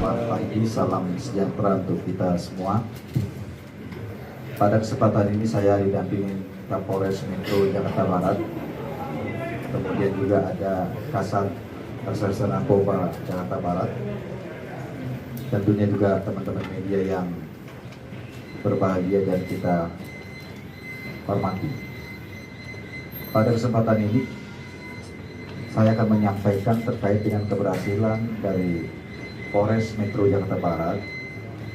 Selamat pagi, salam sejahtera untuk kita semua. Pada kesempatan ini saya didampingi Kapolres Metro Jakarta Barat, kemudian juga ada Kasat Reserse Narkoba Jakarta Barat, tentunya juga teman-teman media yang berbahagia dan kita hormati. Pada kesempatan ini saya akan menyampaikan terkait dengan keberhasilan dari Polres Metro Jakarta Barat,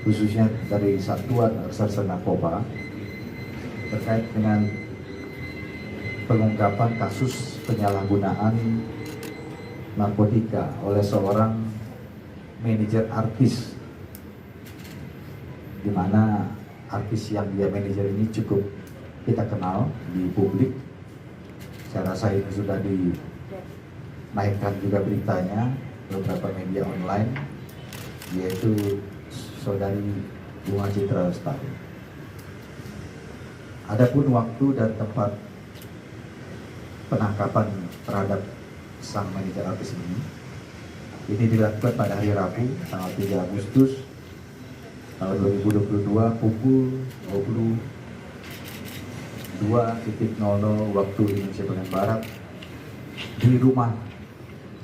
khususnya dari Satuan Reserse Narkoba, terkait dengan pengungkapan kasus penyalahgunaan narkotika oleh seorang manajer artis, di mana artis yang dia manajer ini cukup kita kenal di publik. Saya rasa ini sudah dinaikkan juga beritanya beberapa media online, yaitu saudari Bunga Citra Lestari. Adapun waktu dan tempat penangkapan terhadap sang manajer artis ini dilakukan pada hari Rabu tanggal 3 Agustus tahun 2022 pukul 22.00 waktu Indonesia bagian Barat di rumah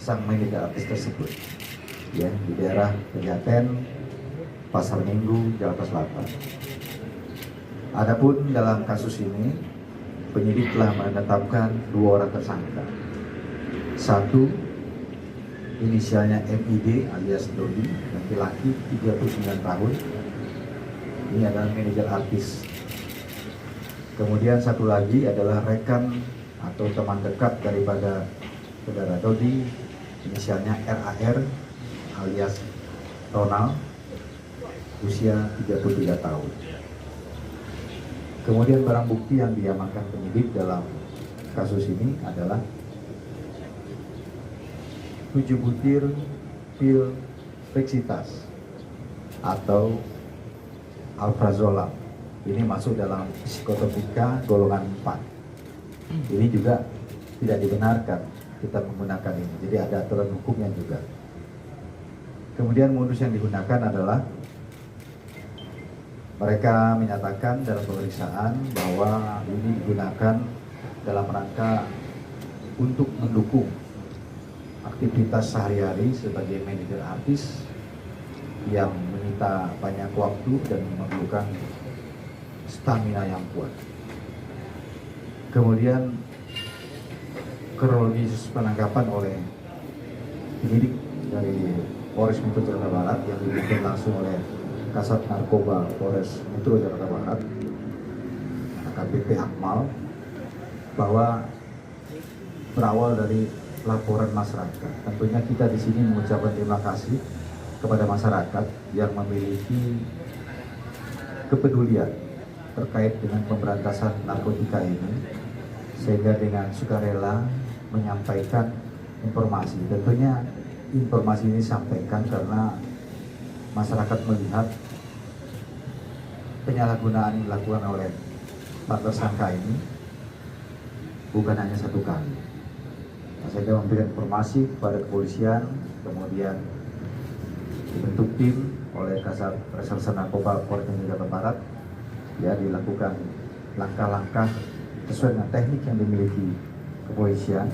sang manajer artis tersebut, ya, di daerah Pejaten, Pasar Minggu, Jakarta Selatan. Adapun dalam kasus ini, penyidik telah menetapkan 2 orang tersangka. Satu, inisialnya MID alias Dodi, laki-laki 39 tahun. Ini adalah manajer artis. Kemudian satu lagi adalah rekan atau teman dekat daripada saudara Dodi, inisialnya RAR alias Ronald, usia 33 tahun. Kemudian barang bukti yang diamankan penyidik dalam kasus ini adalah 7 butir pil Flexitas atau Alprazolam. Ini masuk dalam psikotropika golongan 4. Ini juga tidak dibenarkan kita menggunakan ini. Jadi ada aturan hukumnya juga. Kemudian modus yang digunakan adalah mereka menyatakan dalam pemeriksaan bahwa ini digunakan dalam rangka untuk mendukung aktivitas sehari-hari sebagai manajer artis yang menyita banyak waktu dan memerlukan stamina yang kuat. Kemudian kronologis penangkapan oleh penyidik dari Polres Metro Jakarta Barat yang dipimpin langsung oleh Kasat Narkoba Polres Metro Jakarta Barat, AKBP Akmal, bahwa berawal dari laporan masyarakat. Tentunya kita di sini mengucapkan terima kasih kepada masyarakat yang memiliki kepedulian terkait dengan pemberantasan narkotika ini, sehingga dengan sukarela menyampaikan informasi. Tentunya informasi ini disampaikan karena masyarakat melihat penyalahgunaan yang dilakukan oleh para tersangka ini bukan hanya satu kali. Sehingga memberikan informasi kepada kepolisian, kemudian dibentuk tim oleh Kasat Reserse Narkoba Polres Jakarta Barat, ya, dilakukan langkah-langkah sesuai dengan teknik yang dimiliki kepolisian,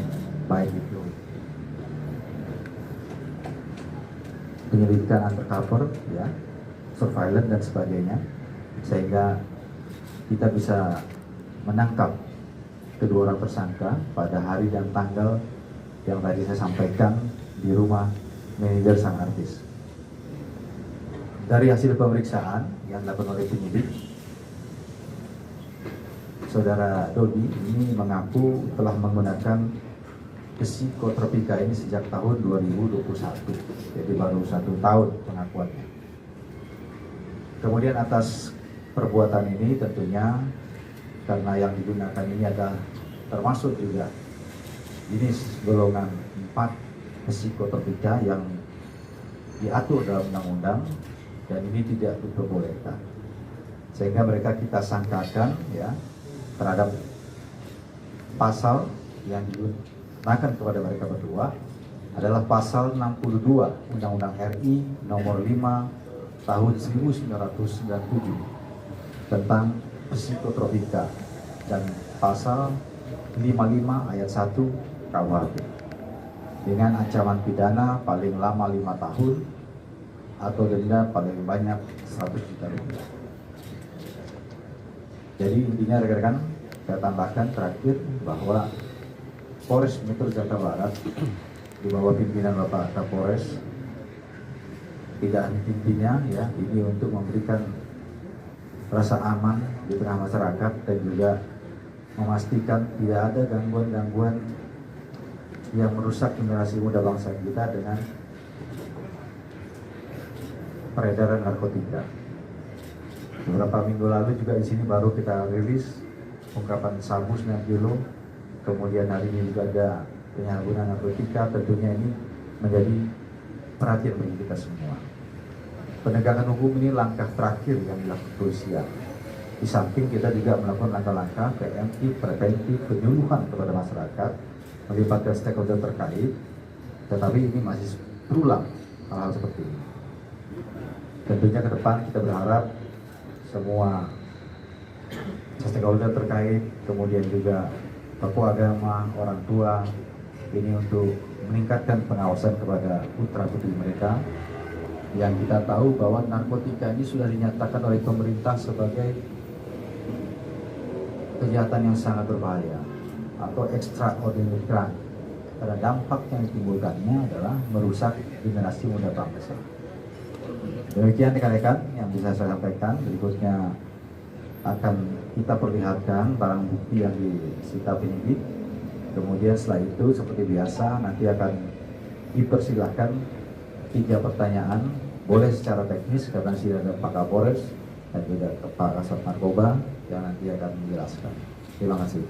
baik itu penyelidikan undercover, ya, surveillance dan sebagainya, sehingga kita bisa menangkap kedua orang tersangka pada hari dan tanggal yang tadi saya sampaikan di rumah manajer sang artis. Dari hasil pemeriksaan yang dilakukan oleh penyidik, saudara Dodi ini mengaku telah menggunakan psikotropika ini sejak tahun 2021, jadi baru 1 tahun pengakuannya. Kemudian atas perbuatan ini tentunya karena yang digunakan ini adalah termasuk juga jenis golongan 4 psikotropika yang diatur dalam undang-undang dan ini tidak diperbolehkan, sehingga mereka kita sangkakan, ya, terhadap pasal yang digunakan kepada mereka berdua, adalah pasal 62 Undang-Undang RI nomor 5 tahun 1997 tentang psikotropika dan pasal 55 ayat 1 KUHP dengan ancaman pidana paling lama 5 tahun atau denda paling banyak 100 juta rupiah. Jadi intinya rekan-rekan, saya tambahkan terakhir bahwa Polres Metro Jakarta Barat di bawah pimpinan Bapak Kapolres tidak intinya ya ini untuk memberikan rasa aman di tengah masyarakat dan juga memastikan tidak ada gangguan-gangguan yang merusak generasi muda bangsa kita dengan peredaran narkotika. Beberapa minggu lalu juga di sini baru kita rilis ungkapan sabu 9 kilo, kemudian hari ini juga ada penyalahgunaan narkotika. Tentunya ini menjadi perhatian bagi kita semua. Penegakan hukum ini langkah terakhir yang dilakukan kepolisian. Di samping kita juga melakukan langkah-langkah preventif penyuluhan kepada masyarakat, melibatkan stakeholder terkait, tetapi ini masih berulang hal-hal seperti ini. Tentunya ke depan kita berharap semua stakeholder terkait, kemudian juga tokoh agama, orang tua, ini untuk meningkatkan pengawasan kepada putra-putri mereka yang kita tahu bahwa narkotika ini sudah dinyatakan oleh pemerintah sebagai kejahatan yang sangat berbahaya atau extraordinary crime, karena dampak yang ditimbulkannya adalah merusak generasi muda bangsa. Demikian rekan-rekan yang bisa saya sampaikan. Berikutnya akan kita perlihatkan barang bukti yang disita penyidik. Kemudian setelah itu seperti biasa nanti akan dipersilahkan 3 pertanyaan, boleh secara teknis karena sudah ada Pak Kapolres dan juga Pak Kasat Narkoba yang nanti akan menjelaskan. Terima kasih.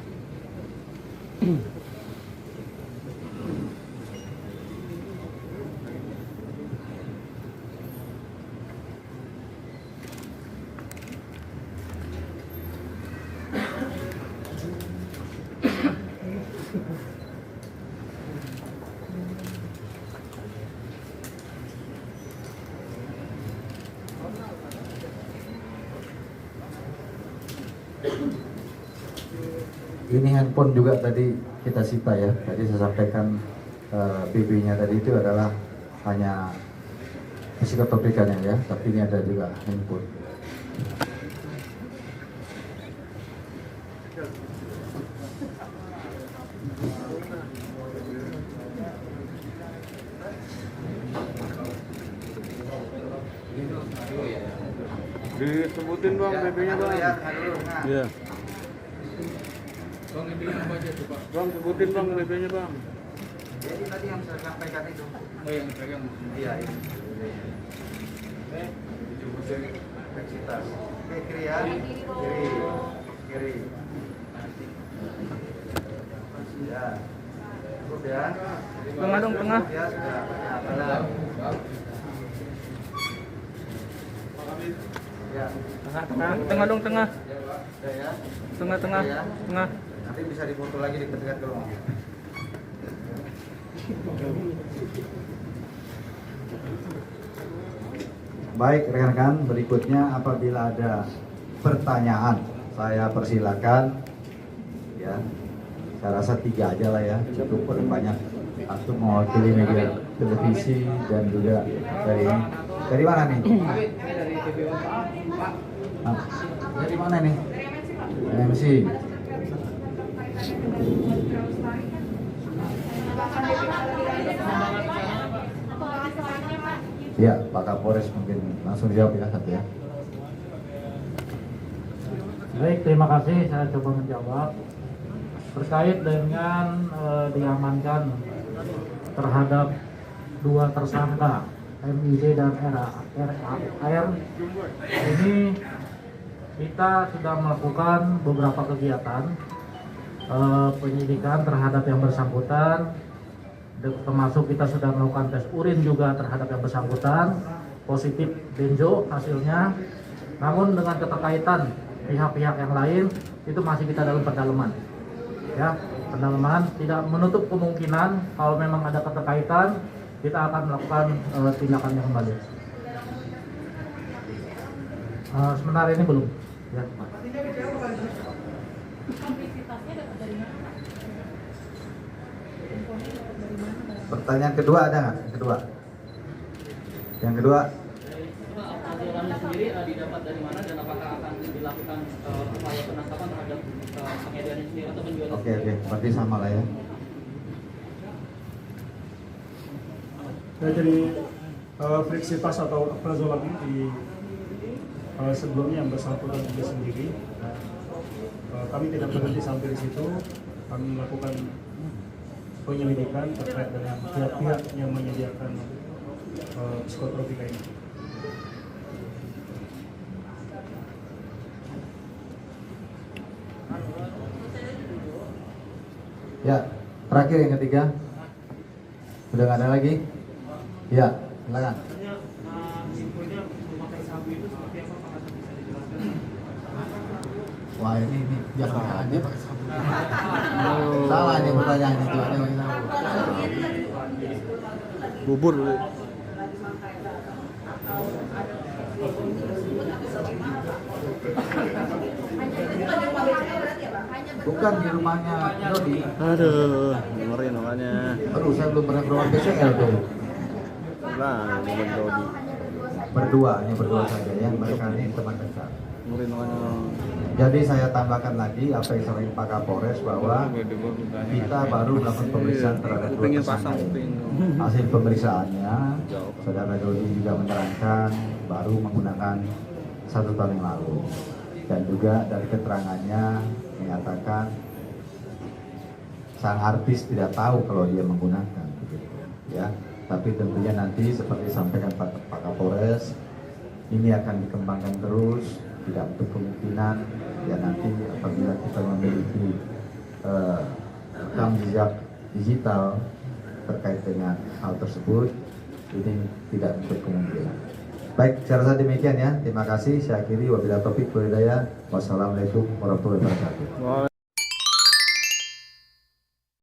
Ini handphone juga tadi kita sita ya. Tadi saya sampaikan BB-nya tadi itu adalah hanya psikotropikanya ya, tapi ini ada juga handphone. Disebutin bang BB-nya bang. Iya. Bang, BB-nya apa aja tuh, Pak? Bang, sebutin bang BB-nya bang. Jadi tadi yang saya sampaikan itu. Oh, yang pegang. Iya, ini. Kompleksitas. Oke, kiri ya. Kiri. Ya. Cukup ya. Tengah dong, tengah. Ya, sudah. Benar. Ya. Tengah dong, tengah. Sudah ya. Tengah. Tengah. Nanti bisa difoto lagi dekat-dekat ke rumah. Baik rekan-rekan, berikutnya apabila ada pertanyaan saya persilakan ya. Saya rasa 3 aja lah ya, cukup paling banyak untuk mewakili media televisi dan juga dari mana nih? Dari TVO Pak. Nah, dari mana nih? MC. Ya, Pak Kapolres mungkin langsung jawab ya satu ya. Baik, terima kasih. Saya coba menjawab terkait dengan diamankan terhadap 2 tersangka MID dan RAR. Ini kita sudah melakukan beberapa kegiatan penyidikan terhadap yang bersangkutan, termasuk kita sudah melakukan tes urin juga terhadap yang bersangkutan, positif benzo hasilnya. Namun dengan keterkaitan pihak-pihak yang lain itu masih kita dalam pendalaman. Ya, pendalaman, tidak menutup kemungkinan kalau memang ada keterkaitan kita akan melakukan tindakannya kembali. Sementara ini belum. Ya. Pertanyaan kedua ada nggak? Yang kedua. Hasilnya sendiri didapat dari mana dan apakah akan dilakukan upaya penangkapan terhadap pengedarnya sendiri atau penjualan? Oke, berarti sama lah ya. Ya, jadi friksi tas atau prazolam ini sebelumnya yang bersangkutan juga sendiri. Kami tidak berhenti sampai di situ. Kami melakukan penyelidikan terkait dengan pihak-pihak yang menyediakan psikotropika ini. Ya, terakhir yang ketiga. Sudah nggak ada lagi? Ya, silakan. Wah, ini jangan dia pakai sabu. Salah ini pertanyaan itu. Bubur dulu. Bukan di rumahnya Dodi. Aduh, dengerin makanya. Aduh, saya belum pernah berobat BCL tuh. Nah, bukan Dodi. Hanya berdua saja ya. Mereka ini teman dekat. Dengerin makanya. Jadi saya tambahkan lagi apa yang disampaikan Pak Kapolres bahwa kita baru melakukan pemeriksaan terhadap dua Pengen tersangka pasang ini. kuping. Hasil pemeriksaannya, saudara Dodi juga menerangkan baru menggunakan 1 tahun yang lalu. Dan juga dari keterangannya menyatakan sang artis tidak tahu kalau dia menggunakan, begitu, ya. Tapi tentunya nanti seperti disampaikan Pak Kapolres, ini akan dikembangkan terus, tidak untuk kemungkinan ya nanti apabila kita memiliki rekam jejak digital terkait dengan hal tersebut, ini tidak untuk kemungkinan. Baik, saya rasa demikian ya. Terima kasih. Saya akhiri. Wabillahi taufiq wal hidayah. Wassalamualaikum warahmatullahi wabarakatuh.